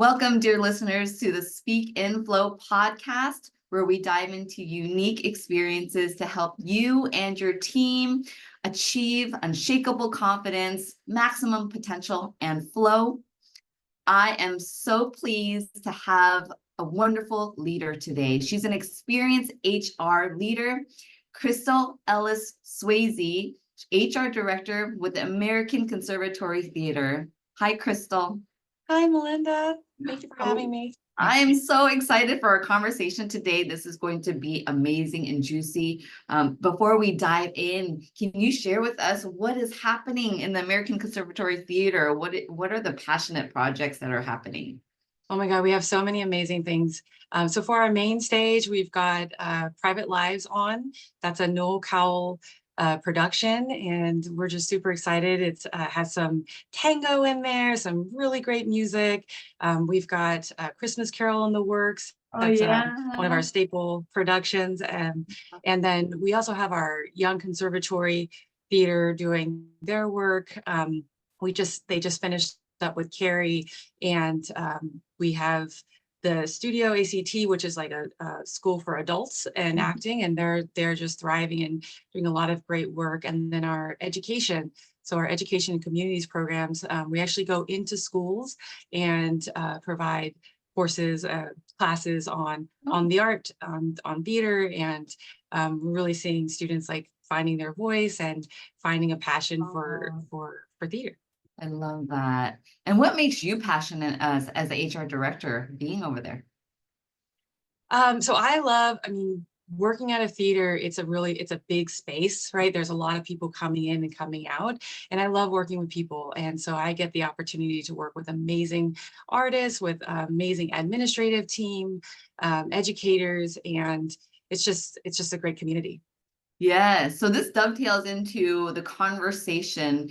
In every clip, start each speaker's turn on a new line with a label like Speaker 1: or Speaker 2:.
Speaker 1: Welcome, dear listeners, to the Speak in Flow podcast, where we dive into unique experiences to help you and your team achieve unshakable confidence, maximum potential, and flow. I am so pleased to have a wonderful leader today. She's an experienced HR leader, Chrystal Ellis Sweazey, HR director with the American Conservatory Theater. Hi, Chrystal.
Speaker 2: Hi, Melinda. Thank you for having me.
Speaker 1: I'm so excited for our conversation today. This is going to be amazing and juicy. Before we dive in, can you share with us what is happening in the American Conservatory Theater? What are the passionate projects that are happening?
Speaker 2: Oh my God, we have so many amazing things. So for our main stage, we've got Private Lives on. That's a Noel Cowell production, and we're just super excited. It has some tango in there, some really great music. We've got Christmas Carol in the works. That's one of our staple productions. And then we also have our Young Conservatory Theater doing their work. They just finished up with Carrie, and we have the Studio ACT, which is like a school for adults and acting, and they're just thriving and doing a lot of great work. And then our education, so our education and communities programs, we actually go into schools and provide courses, classes on the art, on theater, and we're really seeing students like finding their voice and finding a passion for theater.
Speaker 1: I love that. And what makes you passionate as the HR director being over there?
Speaker 2: So I mean, working at a theater, it's a big space, right? There's a lot of people coming in and coming out, and I love working with people. And so I get the opportunity to work with amazing artists, with amazing administrative team, educators, and it's just a great community.
Speaker 1: Yeah, so this dovetails into the conversation,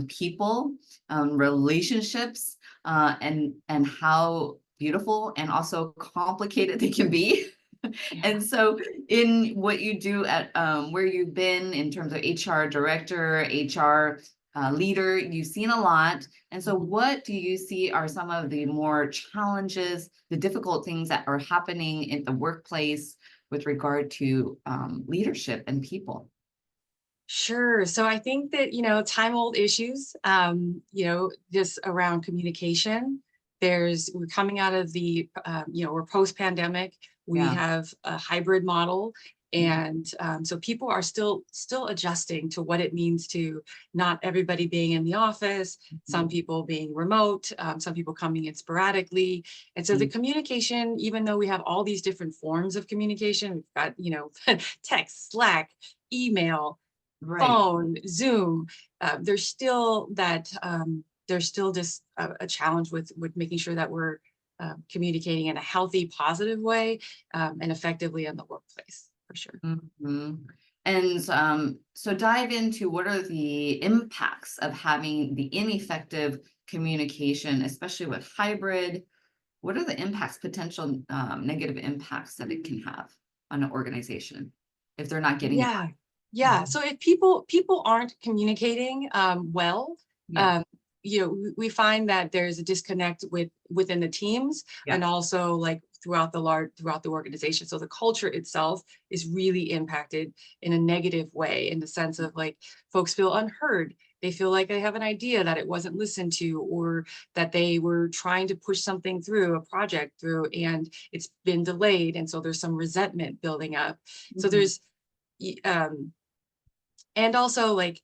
Speaker 1: people, relationships, and how beautiful and also complicated they can be. And so in what you do at where you've been in terms of HR director, HR leader, you've seen a lot. And so what do you see are some of the more challenges, the difficult things that are happening in the workplace with regard to leadership and people?
Speaker 2: Sure. So I think that, time old issues, just around communication. We're coming out of we're post pandemic. We have a hybrid model. And so people are still adjusting to what it means to not everybody being in the office, some people being remote, some people coming in sporadically. And so the communication, even though we have all these different forms of communication, we've got, text, Slack, email, phone, Zoom, there's still just a challenge with making sure that we're communicating in a healthy, positive way and effectively in the workplace. For sure.
Speaker 1: And so dive into what are the impacts of having the ineffective communication, especially with hybrid. What are the impacts, potential negative impacts that it can have on an organization if they're not getting it?
Speaker 2: Yeah. So if people aren't communicating well, we find that there's a disconnect within the teams and also like throughout the organization. So the culture itself is really impacted in a negative way, in the sense of like folks feel unheard. They feel like they have an idea that it wasn't listened to, or that they were trying to push something through, a project through, and it's been delayed. And so there's some resentment building up. So there's, and also like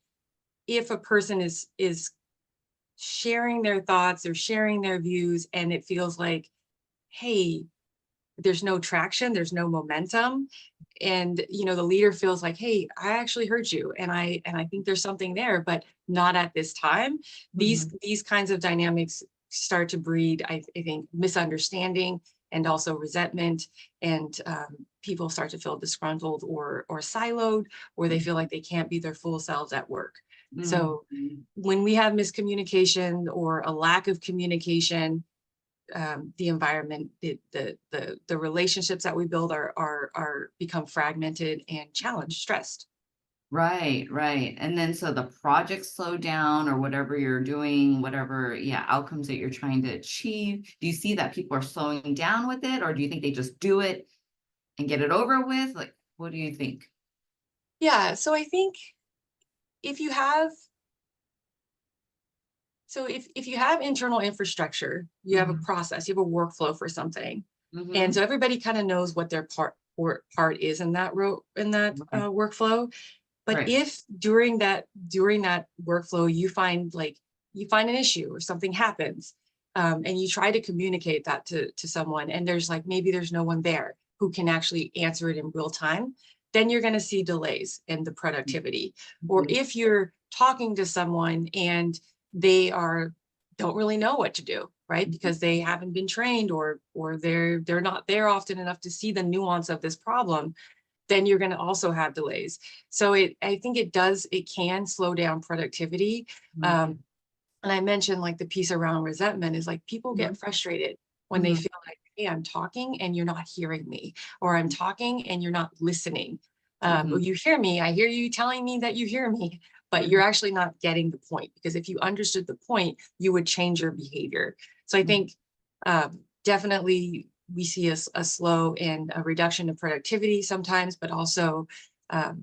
Speaker 2: if a person is sharing their thoughts or sharing their views, and it feels like, hey, there's no traction, there's no momentum, and the leader feels like, hey, I actually heard you, and I think there's something there, but not at this time. These kinds of dynamics start to breed, I think, misunderstanding and also resentment, and people start to feel disgruntled or siloed, or they feel like they can't be their full selves at work. So when we have miscommunication or a lack of communication, the environment, the relationships that we build are become fragmented and challenged, stressed.
Speaker 1: Right, right. And then so the project slow down or whatever you're doing, whatever, yeah, outcomes that you're trying to achieve. Do you see that people are slowing down with it, or do you think they just do it and get it over with? Like, what do you think?
Speaker 2: Yeah, so I think if you have if you have internal infrastructure, you have a
Speaker 1: Hmm.
Speaker 2: process, you have a workflow for something, and
Speaker 1: Hmm.
Speaker 2: so everybody kind of knows what their part is in that
Speaker 1: Right,
Speaker 2: workflow. But
Speaker 1: right.
Speaker 2: if during that workflow you find an issue or something happens, and you try to communicate that to someone, and there's like maybe there's no one there who can actually answer it in real time, then you're going to see delays in the productivity. Or
Speaker 1: Mhm.
Speaker 2: if you're talking to someone and they don't really know what to do, right?
Speaker 1: Mhm.
Speaker 2: Because they haven't been trained, or they're not there often enough to see the nuance of this problem, then you're going to also have delays. So I think it can slow down productivity.
Speaker 1: Mhm.
Speaker 2: Um, and I mentioned like the piece around resentment is like people get
Speaker 1: Mhm.
Speaker 2: frustrated when they
Speaker 1: Mhm.
Speaker 2: feel like, hey, I'm talking and you're not hearing me, or I'm talking and you're not listening. Or
Speaker 1: Mhm.
Speaker 2: you hear me, I hear you telling me that you hear me, but you're
Speaker 1: Mhm.
Speaker 2: actually not getting the point. Because if you understood the point, you would change your behavior. So I
Speaker 1: Mhm.
Speaker 2: think definitely we see a slow and a reduction in productivity sometimes, but also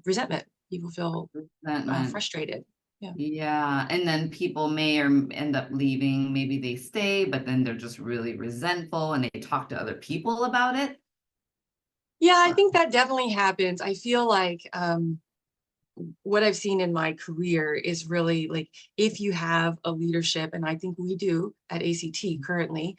Speaker 2: resentment. People feel
Speaker 1: Resentment.
Speaker 2: frustrated. Yeah.
Speaker 1: Yeah, and then people may or end up leaving. Maybe they stay, but then they're just really resentful and they talk to other people about it.
Speaker 2: Yeah, I
Speaker 1: Or,
Speaker 2: think that definitely happens. I feel like what I've seen in my career is really like if you have a leadership, and I think we do at ACT currently,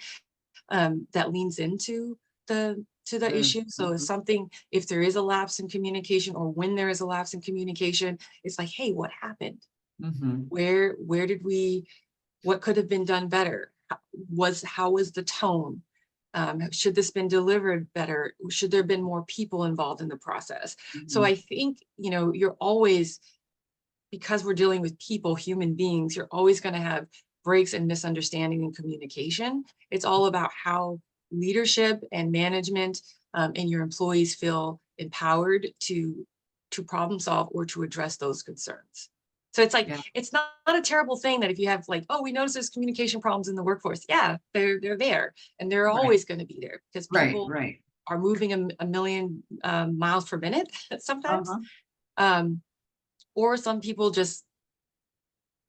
Speaker 2: that leans into the
Speaker 1: mm,
Speaker 2: issue. So
Speaker 1: mhm,
Speaker 2: if there is a lapse in communication, or when there is a lapse in communication, it's like, hey, what happened?
Speaker 1: mhm,
Speaker 2: Where did we what could have been done better? How was the tone? Should this been delivered better? Should there have been more people involved in the process? So
Speaker 1: mhm,
Speaker 2: I think, you're always, because we're dealing with people, human beings, you're always going to have breaks and misunderstanding in communication. It's all about how leadership and management, and your employees feel empowered to problem solve or to address those concerns. So it's like
Speaker 1: yeah,
Speaker 2: it's not a terrible thing that if you have like, oh, we notice there's communication problems in the workforce. Yeah, they're there, and they're
Speaker 1: right,
Speaker 2: always going to be there because
Speaker 1: right,
Speaker 2: people
Speaker 1: right.
Speaker 2: are moving a million miles per minute sometimes.
Speaker 1: Uh-huh.
Speaker 2: Um, or some people just,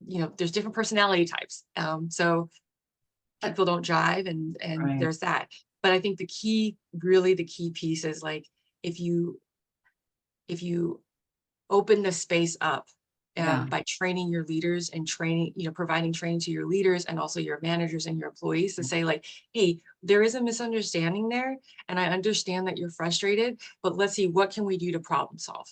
Speaker 2: there's different personality types. So
Speaker 1: Uh,
Speaker 2: people don't jive, and
Speaker 1: Right.
Speaker 2: there's that. But I think really the key piece is like if you if you open the space up,
Speaker 1: Yeah.
Speaker 2: by training your leaders and providing training to your leaders and also your managers and your employees to say like, hey, there is a misunderstanding there, and I understand that you're frustrated, but let's see, what can we do to problem solve?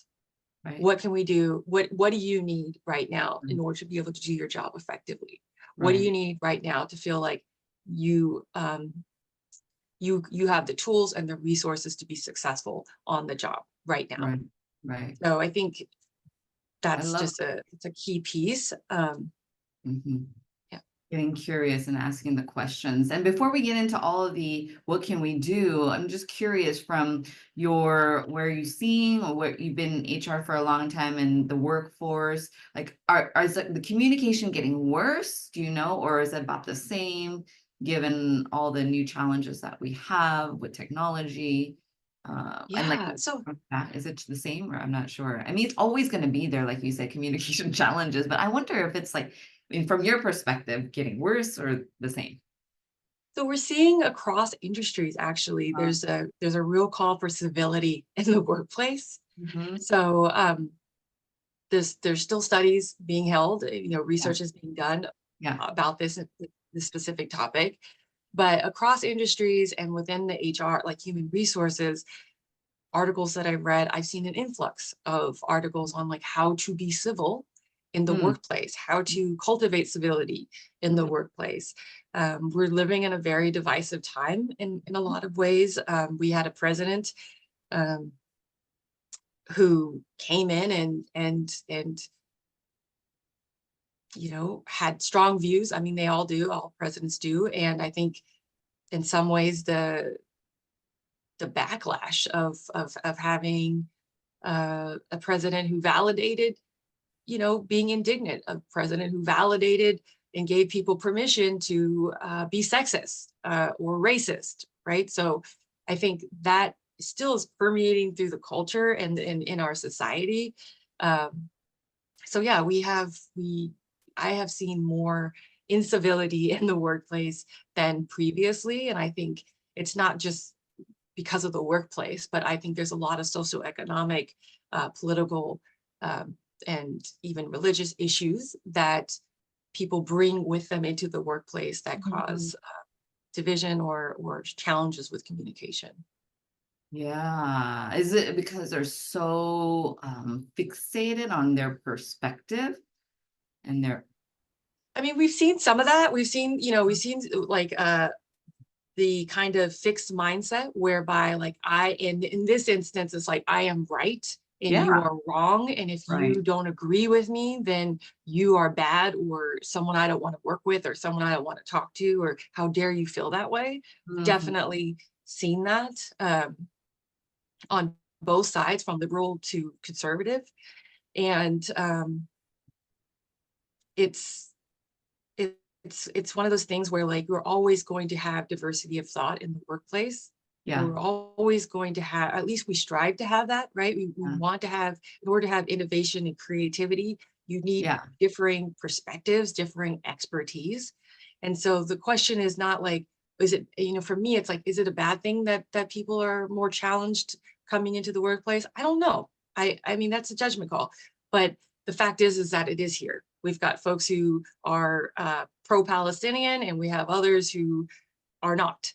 Speaker 1: Right.
Speaker 2: What can we do? What do you need right now in
Speaker 1: Mm,
Speaker 2: order to be able to do your job effectively? What do you
Speaker 1: right.
Speaker 2: need right now to feel like you you have the tools and the resources to be successful on the job right now?
Speaker 1: Right. Right.
Speaker 2: So I think
Speaker 1: I
Speaker 2: that's
Speaker 1: love.
Speaker 2: just it's a key piece.
Speaker 1: Mhm.
Speaker 2: Yeah.
Speaker 1: Getting curious and asking the questions. And before we get into all of the what can we do, I'm just curious from your where you seeing or what you've been in HR for a long time in the workforce, like is the communication getting worse? Do you know, or is it about the same given all the new challenges that we have with technology? And like
Speaker 2: Yeah. So
Speaker 1: is it the same or I'm not sure. I mean, it's always going to be there, like you said, communication challenges, but I wonder if it's like mean, from your perspective, getting worse or the same?
Speaker 2: so we're seeing across industries actually
Speaker 1: Uh,
Speaker 2: there's a real call for civility in the workplace.
Speaker 1: mhm.
Speaker 2: So there's still studies being held,
Speaker 1: Yeah,
Speaker 2: research is being done
Speaker 1: yeah.
Speaker 2: about this specific topic, but across industries and within the HR, like human resources, articles that I've read, I've seen an influx of articles on like how to be civil in the
Speaker 1: Mm,
Speaker 2: workplace, how to cultivate civility in the
Speaker 1: mhm,
Speaker 2: workplace. We're living in a very divisive time in a lot of ways. We had a president um, who came in and had strong views. I mean, they all do, all presidents do. And I think in some ways the backlash of having a president who validated, being indignant, a president who validated and gave people permission to be sexist or racist, right? So I think that still is permeating through the culture and in our society. So yeah, I have seen more incivility in the workplace than previously. And I think it's not just because of the workplace, but I think there's a lot of socioeconomic, political, and even religious issues that people bring with them into the workplace that cause division or challenges with communication.
Speaker 1: Yeah. Is it because they're so fixated on their perspective and their
Speaker 2: I mean, we've seen some of that. We've seen like the kind of fixed mindset whereby like in this instance, it's like I am right and you
Speaker 1: yeah,
Speaker 2: are wrong. And if
Speaker 1: right.
Speaker 2: you don't agree with me, then you are bad or someone I don't want to work with or someone I don't want to talk to, or how dare you feel that way.
Speaker 1: Mhm.
Speaker 2: Definitely seen that on both sides, from liberal to conservative. And it's it's one of those things where like we're always going to have diversity of thought in the workplace.
Speaker 1: Yeah.
Speaker 2: We're always going to have, at least we strive to have that, right? We
Speaker 1: Yeah.
Speaker 2: want to have, in order to have innovation and creativity, you need
Speaker 1: Yeah.
Speaker 2: differing perspectives, differing expertise. And so the question is not like, is it, for me, it's like, is it a bad thing that people are more challenged coming into the workplace? I don't know. I mean, that's a judgment call. But the fact is that it is here. We've got folks who are pro-Palestinian, and we have others who are not.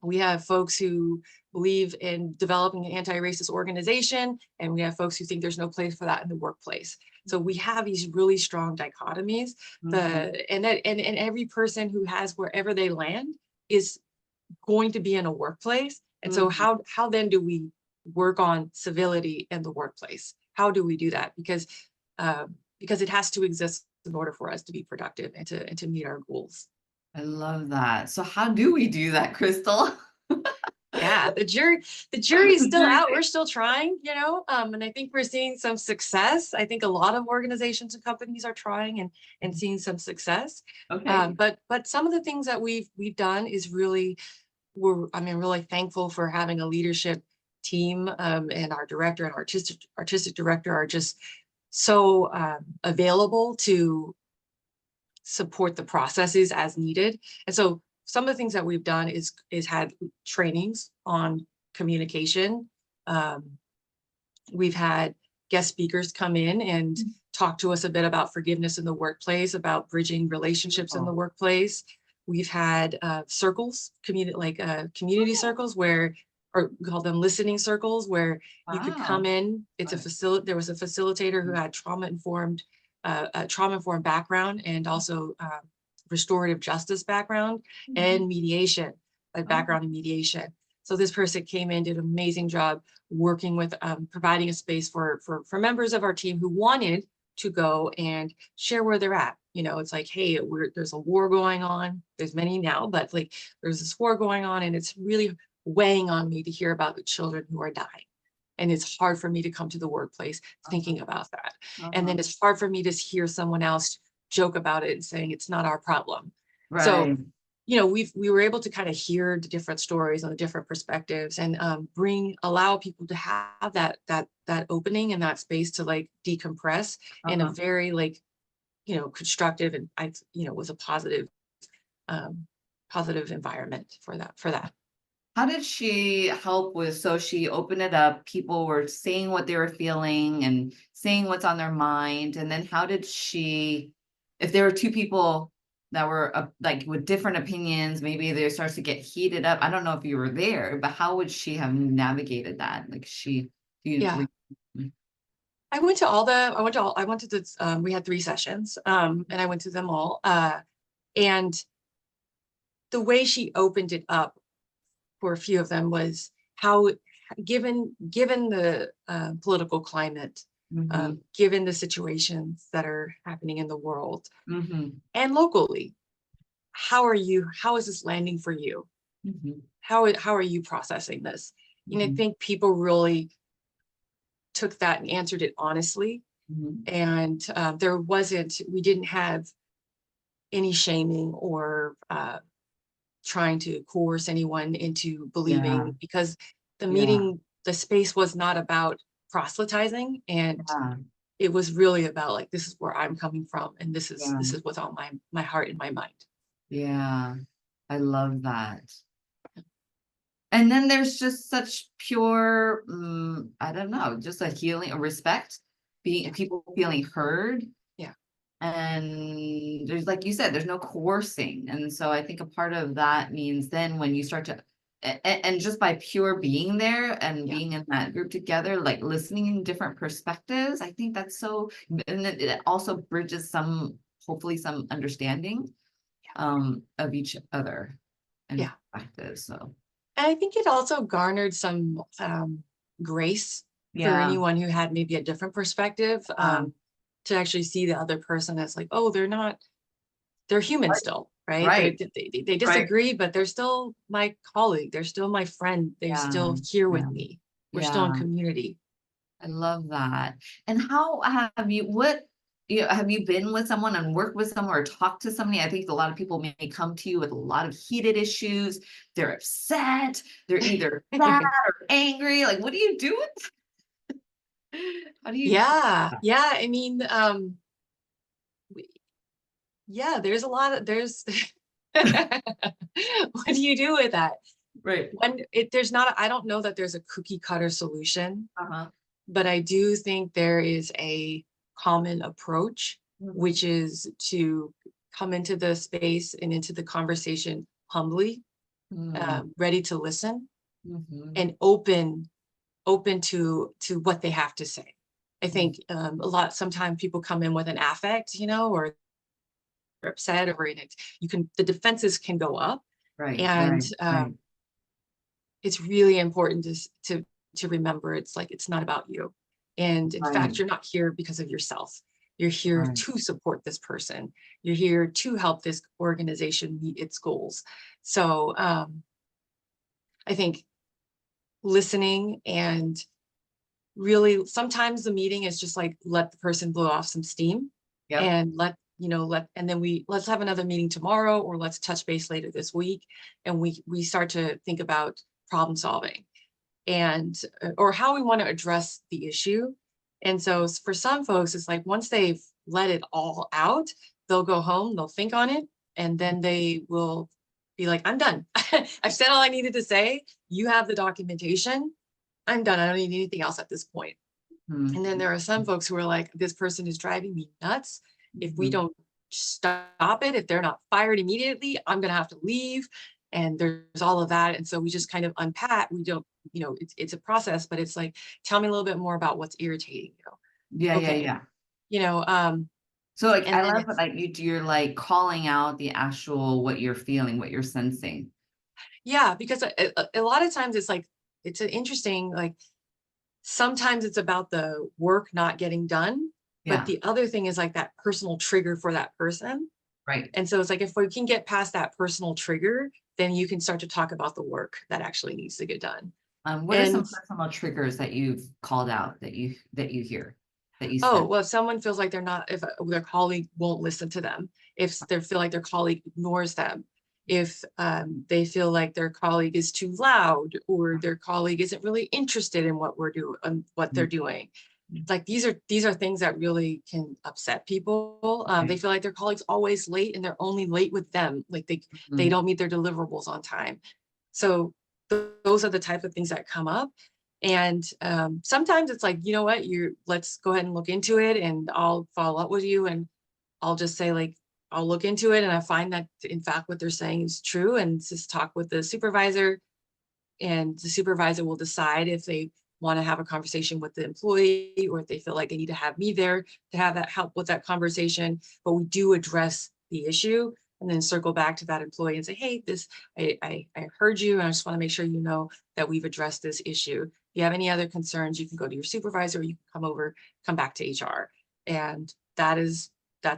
Speaker 2: We have folks who believe in developing an anti-racist organization, and we have folks who think there's no place for that in the workplace. So we have these really strong dichotomies.
Speaker 1: Mhm.
Speaker 2: And every person who has wherever they land is going to be in a workplace. And so
Speaker 1: Mhm.
Speaker 2: how then do we work on civility in the workplace? How do we do that? Because it has to exist in order for us to be productive and to meet our goals.
Speaker 1: I love that. So how do we do that, Crystal?
Speaker 2: Yeah, the jury is still
Speaker 1: Very
Speaker 2: out. We're
Speaker 1: big.
Speaker 2: still trying, and I think we're seeing some success. I think a lot of organizations and companies are trying and seeing some success.
Speaker 1: Okay.
Speaker 2: But some of the things that we've done is really, really thankful for having a leadership team, and our director and artistic director are just so available to support the processes as needed. And so some of the things that we've done is had trainings on communication. Um, we've had guest speakers come in and talk to us a bit about forgiveness in the workplace, about bridging relationships in the
Speaker 1: Beautiful.
Speaker 2: workplace. We've had circles, community
Speaker 1: Oh,
Speaker 2: circles where, or we call them listening circles, where you could come
Speaker 1: wow.
Speaker 2: in. There was a facilitator who had a trauma-informed background, and also restorative justice background
Speaker 1: Mhm.
Speaker 2: and mediation, a
Speaker 1: Oh,
Speaker 2: background in mediation. So this person came in, did an amazing job working with, providing a space for members of our team who wanted to go and share where they're at. It's like, hey, there's a war going on. There's many now, but like there's this war going on, and it's really weighing on me to hear about the children who are dying. And it's hard for me to come to the workplace
Speaker 1: uh-huh,
Speaker 2: thinking about that. And
Speaker 1: uh-huh.
Speaker 2: then it's hard for me to hear someone else joke about it and saying it's not our problem. So,
Speaker 1: Right.
Speaker 2: we were able to kind of hear the different stories and the different perspectives, and allow people to have that opening and that space to like decompress in a
Speaker 1: Uh-huh.
Speaker 2: very like, constructive, and was a um, positive environment for that.
Speaker 1: How did she help with, so she opened it up, people were saying what they were feeling and saying what's on their mind, and then how did she, if there were two people that were like with different opinions, maybe they starts to get heated up. I don't know if you were there, but how would she have navigated that? Like she, do you
Speaker 2: Yeah. I went to the, we had 3 sessions, and I went to them all. And the way she opened it up for a few of them was how, given the political climate,
Speaker 1: Mm-hmm.
Speaker 2: given the situations that are happening in the world
Speaker 1: Mm-hmm.
Speaker 2: and locally, how is this landing for you?
Speaker 1: Mm-hmm.
Speaker 2: How are you processing this? I
Speaker 1: Mm-hmm.
Speaker 2: think people really took that and answered it honestly.
Speaker 1: Mhm.
Speaker 2: And we didn't have any shaming or trying to coerce anyone into
Speaker 1: Yeah,
Speaker 2: believing, because
Speaker 1: yeah,
Speaker 2: the space was not about proselytizing, and
Speaker 1: yeah,
Speaker 2: it was really about like, this is where I'm coming from, and
Speaker 1: yeah,
Speaker 2: this is what's on my heart and my mind.
Speaker 1: yeah. I love that. And then there's just such pure, I don't know, just a healing, a respect, being
Speaker 2: Yeah,
Speaker 1: people feeling heard.
Speaker 2: yeah,
Speaker 1: And there's, like you said, there's no coercing. And so I think a part of that means then when you start to, and just by pure being there and
Speaker 2: yeah,
Speaker 1: being in that group together, like listening in different perspectives, I think that's so, and it also bridges some, hopefully some understanding of each other and
Speaker 2: yeah.
Speaker 1: perspectives. So
Speaker 2: And I think it also garnered some grace for
Speaker 1: yeah,
Speaker 2: anyone who had maybe a different perspective,
Speaker 1: um,
Speaker 2: to actually see the other person as like, oh, they're human
Speaker 1: right,
Speaker 2: still, right?
Speaker 1: right,
Speaker 2: They
Speaker 1: right.
Speaker 2: disagree, but they're still my colleague. They're still my friend. They're
Speaker 1: Yeah,
Speaker 2: still here
Speaker 1: yeah,
Speaker 2: with me. We're still in
Speaker 1: yeah.
Speaker 2: community.
Speaker 1: I love that. And how have you, what, have you been with someone and worked with someone or talked to somebody? I think a lot of people may come to you with a lot of heated issues. They're upset. They're either sad or angry. Like, what do you do with how do you
Speaker 2: Yeah, yeah. I mean, we- yeah, there's a lot of there's what do you do with that?
Speaker 1: right?
Speaker 2: There's not, I don't know that there's a cookie cutter solution,
Speaker 1: Uh-huh.
Speaker 2: but I do think there is a common approach,
Speaker 1: Mhm.
Speaker 2: which is to come into the space and into the conversation humbly,
Speaker 1: Mm.
Speaker 2: ready to listen,
Speaker 1: Mhm.
Speaker 2: and open to what they have to say. I
Speaker 1: Mm.
Speaker 2: think sometimes people come in with an affect, or they're upset, or the defenses can go up,
Speaker 1: Right,
Speaker 2: and
Speaker 1: right, right,
Speaker 2: it's really important to remember, it's like, it's not about you. And in
Speaker 1: right,
Speaker 2: fact, you're not here because of yourself. You're here
Speaker 1: right.
Speaker 2: to support this person. You're here to help this organization meet its goals. So I think listening, and really sometimes the meeting is just like, let the person blow off some steam,
Speaker 1: Yep.
Speaker 2: and and then let's have another meeting tomorrow, or let's touch base later this week, and we start to think about problem solving, and or how we want to address the issue. And so for some folks, it's like, once they've let it all out, they'll go home, they'll think on it, and then they will be like, I'm done. I've said all I needed to say. You have the documentation. I'm done. I don't need anything else at this point. And then
Speaker 1: Mhm.
Speaker 2: there are some folks who are like, this person is driving me nuts. If we
Speaker 1: Mhm.
Speaker 2: don't stop it, if they're not fired immediately, I'm going to have to leave. And there's all of that. And so we just kind of unpack. We don't, it's a process, but it's like, tell me a little bit more about what's irritating you.
Speaker 1: Yeah, yeah,
Speaker 2: Okay.
Speaker 1: yeah.
Speaker 2: You know, um,
Speaker 1: So, like,
Speaker 2: and
Speaker 1: I
Speaker 2: then
Speaker 1: love that,
Speaker 2: it's,
Speaker 1: like, you're, like, calling out the actual what you're feeling, what you're sensing.
Speaker 2: yeah, because a lot of times it's like, it's an interesting, like, sometimes it's about the work not getting done, but
Speaker 1: Yeah,
Speaker 2: the other thing is like that personal trigger for that person.
Speaker 1: right.
Speaker 2: And so it's like, if we can get past that personal trigger, then you can start to talk about the work that actually needs to get done.
Speaker 1: What are
Speaker 2: And
Speaker 1: some personal triggers that you've called out that you hear, that you
Speaker 2: oh,
Speaker 1: sense?
Speaker 2: well, if someone feels like if their colleague won't listen to them, if they feel like their colleague ignores them, if they feel like their colleague is too loud, or their colleague isn't really interested in what we're doing, what they're
Speaker 1: Mhm.
Speaker 2: doing, like, these are things that really can upset people. They
Speaker 1: Right.
Speaker 2: feel like their colleagues always late, and they're only late with them, like they
Speaker 1: Mhm.
Speaker 2: don't meet their deliverables on time. So those are the type of things that come up. And sometimes it's like, you know what, let's go ahead and look into it, and I'll follow up with you, and I'll just say, like, I'll look into it, and I find that in fact what they're saying is true, and just talk with the supervisor, and the supervisor will decide if they want to have a conversation with the employee, or if they feel like they need to have me there to have that help with that conversation. But we do address the issue, and then circle back to that employee and say, hey, I heard you, and I just want to make sure you know that we've addressed this issue. If you have any other concerns, you can go to your supervisor, or you can come back to HR. And that's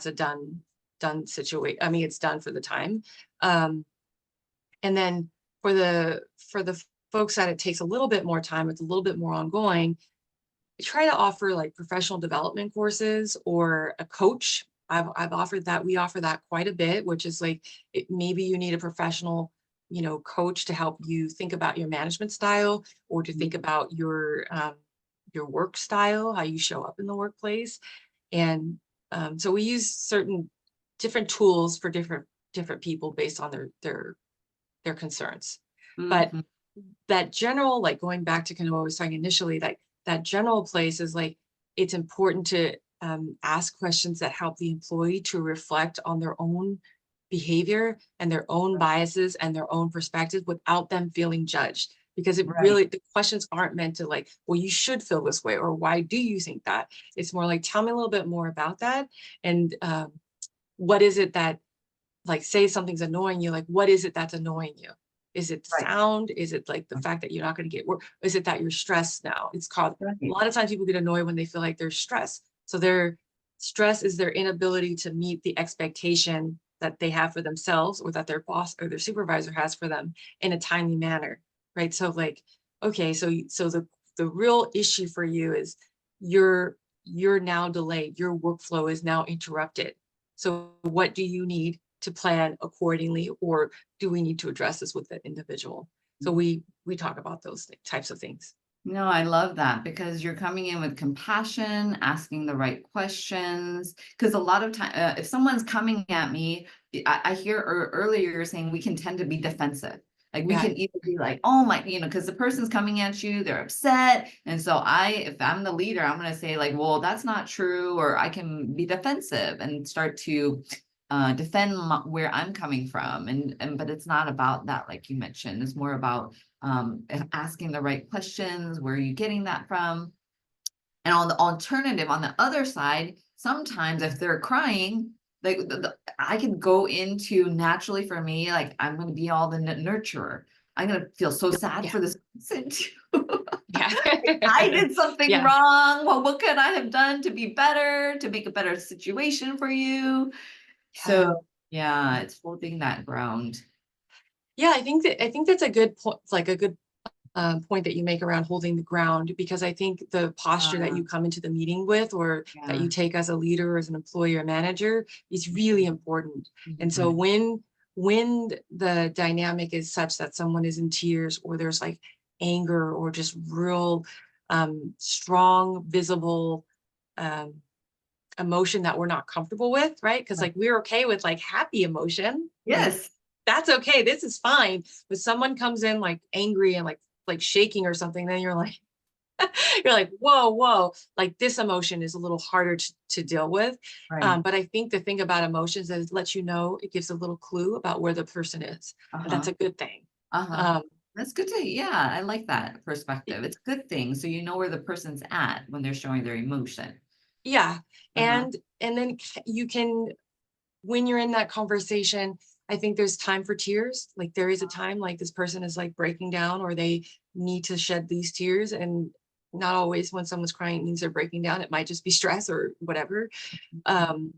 Speaker 2: a done situation. I mean, it's done for the time. Um, and then for the folks that it takes a little bit more time, it's a little bit more ongoing. try to offer like professional development courses or a coach. I've offered that. We offer that quite a bit, which is like maybe you need a professional, coach to help you think about your management style, or to think about your work style, how you show up in the workplace. And so we use certain different tools for different people based on their concerns. But
Speaker 1: Mhm.
Speaker 2: that general, like going back to kind of what I was talking initially, that general place is like, it's important to ask questions that help the employee to reflect on their own behavior and their own biases and their own perspectives without them feeling judged. Because
Speaker 1: Right.
Speaker 2: the questions aren't meant to like, well, you should feel this way, or why do you think that? It's more like, tell me a little bit more about that. And what is it that, like, say something's annoying you, like, what is it that's annoying you? Is it
Speaker 1: Right.
Speaker 2: sound? Is it like the fact that you're not going to get work? Is it that you're stressed now? It's called, a
Speaker 1: Right.
Speaker 2: lot of times people get annoyed when they feel like they're stressed. So their stress is their inability to meet the expectation that they have for themselves, or that their boss or their supervisor has for them in a timely manner. Right. So like, okay, so the real issue for you is you're you're now delayed. Your workflow is now interrupted. So what do you need to plan accordingly, or do we need to address this with the individual? So we talk about those types of things.
Speaker 1: No, I love that because you're coming in with compassion, asking the right questions. Because a lot of time, if someone's coming at me, I hear earlier you're saying we can tend to be defensive. Like we
Speaker 2: Yeah,
Speaker 1: can either be like, oh my, because the person's coming at you, they're upset. And so if I'm the leader, I'm going to say like, well, that's not true. Or I can be defensive and start to defend where I'm coming from. But it's not about that, like you mentioned. It's more about asking the right questions. Where are you getting that from? And on the alternative, on the other side, sometimes if they're crying, like I can go into naturally for me, like I'm going to be all the nurturer. I'm going to feel so sad
Speaker 2: yeah,
Speaker 1: for this person too.
Speaker 2: yeah,
Speaker 1: I did something
Speaker 2: yeah,
Speaker 1: wrong. Well, what could I have done to be better, to make a better situation for you?
Speaker 2: yeah.
Speaker 1: So yeah, it's holding that ground.
Speaker 2: Yeah, I think that's a good point, like a good point that you make around holding the ground, because I think the posture that
Speaker 1: Uh,
Speaker 2: you come into the meeting with, or that
Speaker 1: yeah.
Speaker 2: you take as a leader, as an employee or manager, is really important. And so
Speaker 1: Mhm.
Speaker 2: when the dynamic is such that someone is in tears, or there's like anger, or just real strong, visible um, emotion that we're not comfortable with, right? Because like we're okay with like happy emotion, like
Speaker 1: Yes.
Speaker 2: that's okay, this is fine. But someone comes in like angry and like shaking or something, then you're like, you're like, whoa, like this emotion is a little harder to deal with.
Speaker 1: Right.
Speaker 2: But I think the thing about emotions is it lets you know, it gives a little clue about where the person is, and that's
Speaker 1: Uh-huh.
Speaker 2: a good thing.
Speaker 1: Uh-huh.
Speaker 2: Um,
Speaker 1: That's good to, yeah, I like that perspective. It's a good thing. So you know where the person's at when they're showing their emotion.
Speaker 2: yeah,
Speaker 1: Uh-huh.
Speaker 2: and then you can, when you're in that conversation, I think there's time for tears. Like there is a time like this person is like breaking down, or they need to shed these tears. And not always when someone's crying it means they're breaking down. It might just be stress or whatever. Um,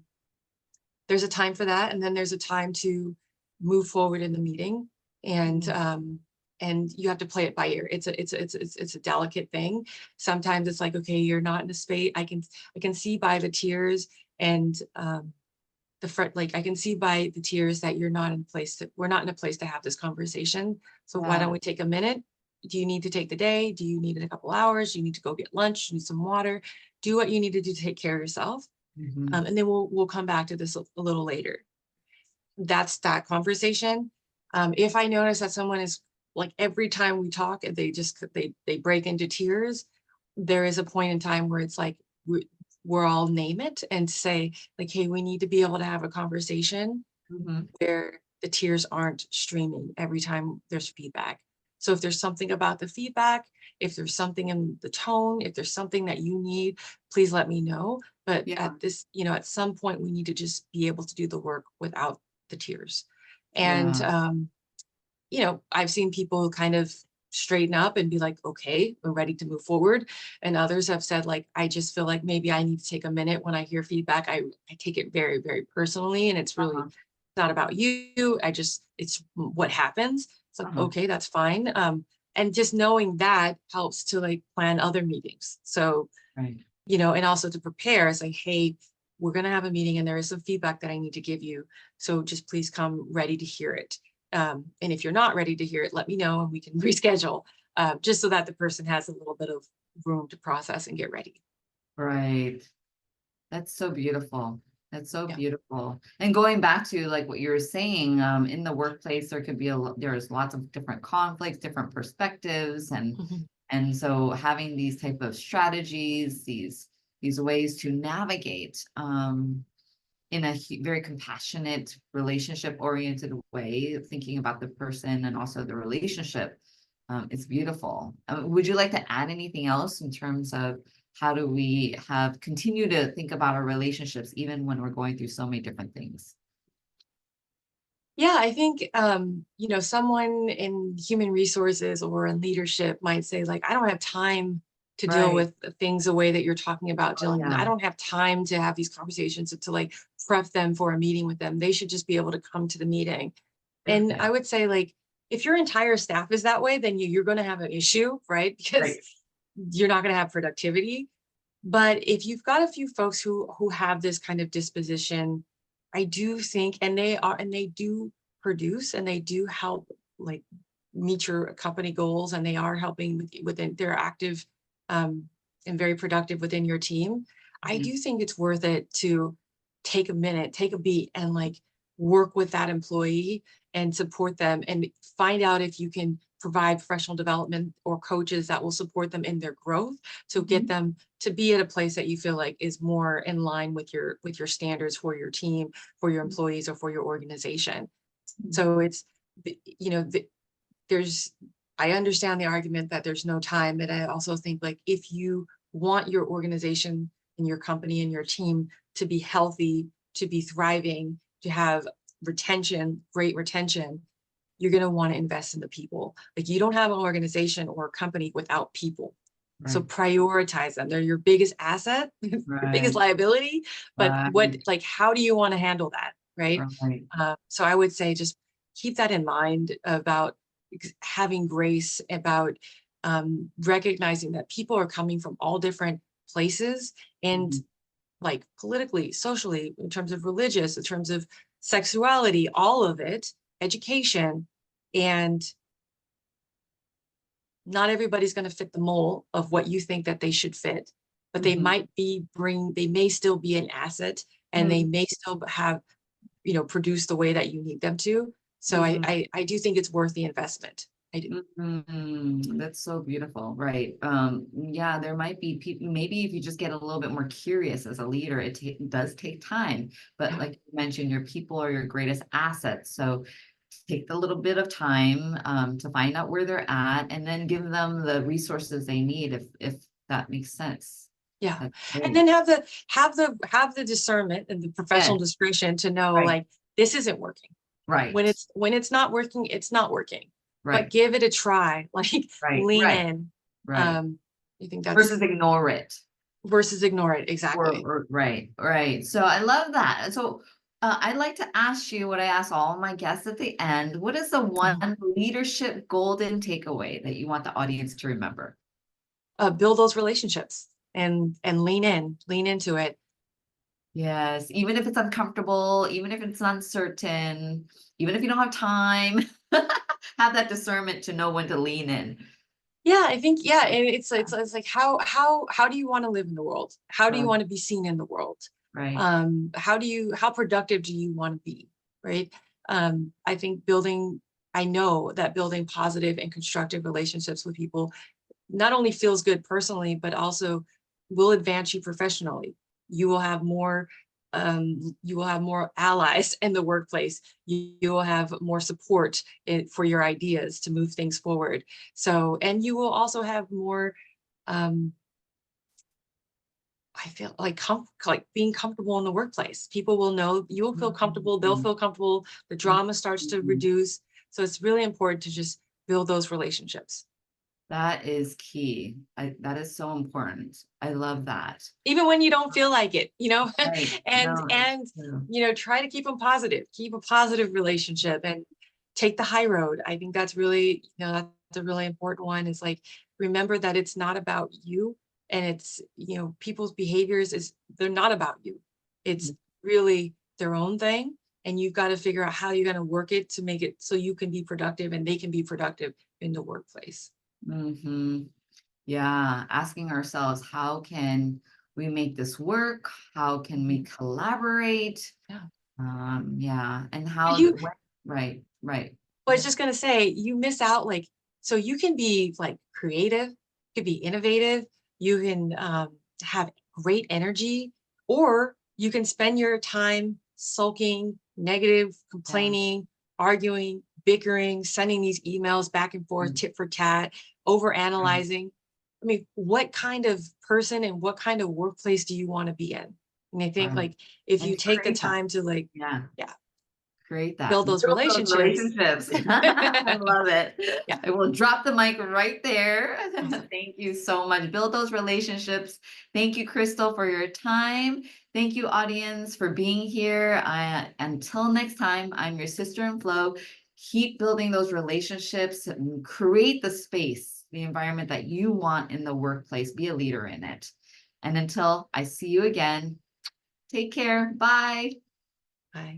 Speaker 2: there's a time for that. And then there's a time to move forward in the meeting. And
Speaker 1: Mhm.
Speaker 2: and you have to play it by ear. It's a delicate thing. Sometimes it's like, okay, you're not in a space. I can see by the tears and the front, like I can see by the tears that we're not in a place to have this conversation. So why don't
Speaker 1: Yeah.
Speaker 2: we take a minute? Do you need to take the day? Do you need a couple hours? Do you need to go get lunch? Do you need some water? Do what you need to do to take care of yourself.
Speaker 1: Mhm.
Speaker 2: And then we'll come back to this a little later. That's that conversation. If I notice that someone is like, every time we talk, they break into tears, there is a point in time where it's like we're all name it and say like, hey, we need to be able to have a conversation
Speaker 1: Mhm.
Speaker 2: where the tears aren't streaming every time there's feedback. So if there's something about the feedback, if there's something in the tone, if there's something that you need, please let me know. But
Speaker 1: Yeah.
Speaker 2: at this, at some point, we need to just be able to do the work without the tears. And,
Speaker 1: Yeah.
Speaker 2: I've seen people kind of straighten up and be like, okay, we're ready to move forward. And others have said, like, I just feel like maybe I need to take a minute when I hear feedback. I take it very, very personally. And it's really
Speaker 1: Uh-huh.
Speaker 2: not about you. It's what happens. It's like,
Speaker 1: Uh-huh.
Speaker 2: okay, that's fine. And just knowing that helps to like plan other meetings. So
Speaker 1: Right.
Speaker 2: And also to prepare. It's like, hey, we're going to have a meeting and there is some feedback that I need to give you. So just please come ready to hear it. And if you're not ready to hear it, let me know and we can reschedule, just so that the person has a little bit of room to process and get ready.
Speaker 1: Right. That's so beautiful. That's so
Speaker 2: Yeah.
Speaker 1: beautiful. And going back to like what you were saying, in the workplace, there could be there's lots of different conflicts, different perspectives,
Speaker 2: Mhm.
Speaker 1: and so having these type of strategies, these ways to navigate, in a very compassionate, relationship-oriented way, thinking about the person and also the relationship, it's beautiful. Would you like to add anything else in terms of how do we continue to think about our relationships even when we're going through so many different things?
Speaker 2: Yeah, I think, someone in human resources or in leadership might say, like, I don't have time to deal
Speaker 1: Right.
Speaker 2: with the things the way that you're talking about
Speaker 1: Oh,
Speaker 2: dealing with. I
Speaker 1: yeah.
Speaker 2: don't have time to have these conversations to like prep them for a meeting with them. They should just be able to come to the meeting. And I
Speaker 1: Perfect.
Speaker 2: would say, like, if your entire staff is that way, then you're going to have an issue, right? Because
Speaker 1: Right.
Speaker 2: you're not going to have productivity. But if you've got a few folks who have this kind of disposition, I do think, and they do produce and they do help, like, meet your company goals, and they are helping within, they're active, and very productive within your team. I
Speaker 1: Mhm.
Speaker 2: do think it's worth it to take a minute, take a beat, and like work with that employee and support them and find out if you can provide professional development or coaches that will support them in their growth to get
Speaker 1: Mhm.
Speaker 2: them to be at a place that you feel like is more in line with your standards for your team, for your employees, or for your organization.
Speaker 1: Mhm.
Speaker 2: So it's, there's, I understand the argument that there's no time, but I also think, like, if you want your organization and your company and your team to be healthy, to be thriving, to have retention, great retention, you're going to want to invest in the people. Like, you don't have an organization or a company without people. So
Speaker 1: Right.
Speaker 2: prioritize them. They're your biggest asset, your biggest
Speaker 1: Right.
Speaker 2: liability. But
Speaker 1: Right.
Speaker 2: how do you want to handle that? Right.
Speaker 1: Right.
Speaker 2: So I would say just keep that in mind about having grace, about recognizing that people are coming from all different places, and
Speaker 1: Mhm.
Speaker 2: like politically, socially, in terms of religious, in terms of sexuality, all of it, education, and not everybody's going to fit the mold of what you think that they should fit, but they
Speaker 1: Mhm.
Speaker 2: might they may still be an asset, and they
Speaker 1: Mhm.
Speaker 2: may still have, produce the way that you need them to. So I,
Speaker 1: Mhm.
Speaker 2: I do think it's worth the investment. I do.
Speaker 1: That's so beautiful, right? Yeah, there might be people, maybe if you just get a little bit more curious as a leader, does take time. But
Speaker 2: Yeah.
Speaker 1: like you mentioned, your people are your greatest assets. So take a little bit of time, to find out where they're at and then give them the resources they need if that makes sense.
Speaker 2: Yeah.
Speaker 1: That's
Speaker 2: And
Speaker 1: great.
Speaker 2: then have the discernment and the professional
Speaker 1: Yes,
Speaker 2: discretion to know,
Speaker 1: right,
Speaker 2: like, this isn't working. When
Speaker 1: right,
Speaker 2: it's not working, it's not working. But
Speaker 1: right,
Speaker 2: give it a try. Like,
Speaker 1: right,
Speaker 2: lean
Speaker 1: right,
Speaker 2: in.
Speaker 1: right.
Speaker 2: Um, I think that's
Speaker 1: Versus ignore it.
Speaker 2: versus ignore it. Exactly.
Speaker 1: Or right, right. So I love that. So I'd like to ask you what I ask all my guests at the end. What is the one
Speaker 2: Mhm.
Speaker 1: leadership golden takeaway that you want the audience to remember?
Speaker 2: Build those relationships and lean into it.
Speaker 1: Yes, even if it's uncomfortable, even if it's uncertain, even if you don't have time, have that discernment to know when to lean in.
Speaker 2: Yeah, I think, yeah, and it's like, how do you want to live in the world? How do you
Speaker 1: Right,
Speaker 2: want to be seen in the world?
Speaker 1: right.
Speaker 2: How productive do you want to be? Right. I think I know that building positive and constructive relationships with people not only feels good personally, but also will advance you professionally. You will have more, you will have more allies in the workplace. You will have more support for your ideas to move things forward. So, and you will also have more, um, I feel like like being comfortable in the workplace. People will know, you will feel comfortable, they'll
Speaker 1: Mhm,
Speaker 2: feel comfortable, the drama starts to
Speaker 1: mhm.
Speaker 2: reduce. So it's really important to just build those relationships.
Speaker 1: That is key. That is so important. I love that.
Speaker 2: Even when you don't feel like it,
Speaker 1: Right.
Speaker 2: and
Speaker 1: No, it's
Speaker 2: and
Speaker 1: true.
Speaker 2: try to keep them positive, keep a positive relationship, and take the high road. I think that's really, that's a really important one, is like, remember that it's not about you, And it's, people's behaviors they're not about you. It's really their own thing. And you've got to figure out how you're going to work it to make it so you can be productive and they can be productive in the workplace.
Speaker 1: Mm-hmm. Yeah, asking ourselves, how can we make this work? How can we collaborate?
Speaker 2: Yeah.
Speaker 1: Yeah, and right.
Speaker 2: I was just going to say, you miss out, so you can be creative, you can be innovative, you can have great energy, or you can spend your time sulking, negative, complaining, arguing, bickering, sending these emails back and forth, tit for tat, over analyzing. I mean, what kind of person and what kind of workplace do you want to be in? And I think if you take the time to
Speaker 1: yeah, create that.
Speaker 2: build those relationships.
Speaker 1: I love it.
Speaker 2: Yeah.
Speaker 1: I will drop the mic right there. Thank you so much. Build those relationships. Thank you, Chrystal, for your time. Thank you, audience, for being here. Until next time, I'm your sister in flow. Keep building those relationships and create the space, the environment that you want in the workplace. Be a leader in it. And until I see you again, take care. Bye.
Speaker 2: Bye.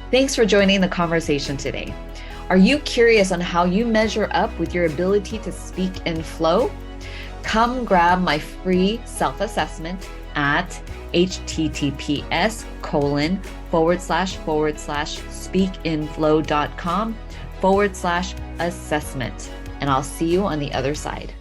Speaker 1: Thanks for joining the conversation today. Are you curious on how you measure up with your ability to speak in flow? Come grab my free self-assessment at https://speakinflow.com/assessment. And I'll see you on the other side.